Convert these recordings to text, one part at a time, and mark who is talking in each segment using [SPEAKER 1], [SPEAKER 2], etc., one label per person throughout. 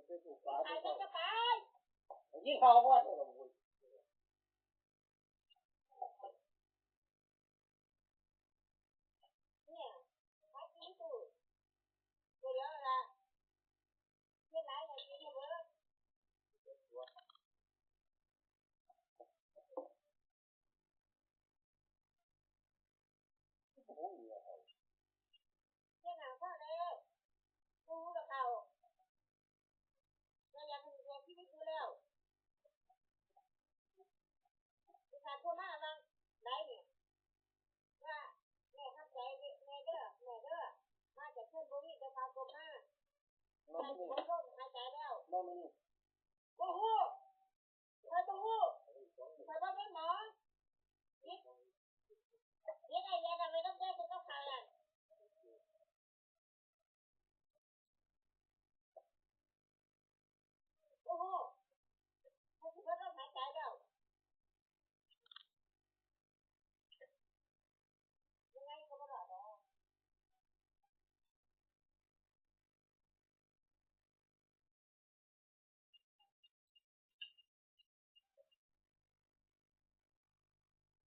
[SPEAKER 1] ไปสู่ฟ้าไปไปยิงเขาก่อนลงบุญเนี่ยวัดนี้ตู่เดี๋ยวล่ะเฮ็ดหลายอย่างกินเบิดโอ้ยเฮ็ดหนังพอแล้วกูกับเขาแล้วอยากให้เรียนชีวิตกูแล้วประชาชนมาบ้างได้เนี่ยว่าแม่ทำใจแม่เด้อมาจากชลบุรีจะพากบมาบ่มีหายใจแล้วบ่มีโอ้โหใครบ่ฮู้ใครบ่เป็นหมอคิดได้ยังไงต้องแก้ตัวต้องขาดโอ้โหเขาสิบ่ต้องหายใจแล้วยังไงก็บ่รอดหรอก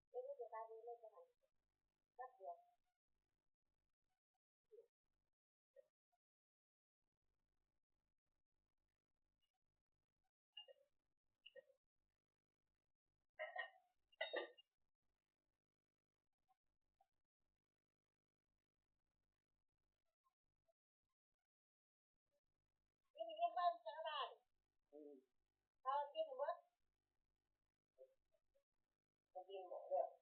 [SPEAKER 1] เดี๋ยวจะตายเลยจังได๋สักเดือนนี่มีเงินบ้านจังบ้านเขากินหมดเขากินหมดแล้ว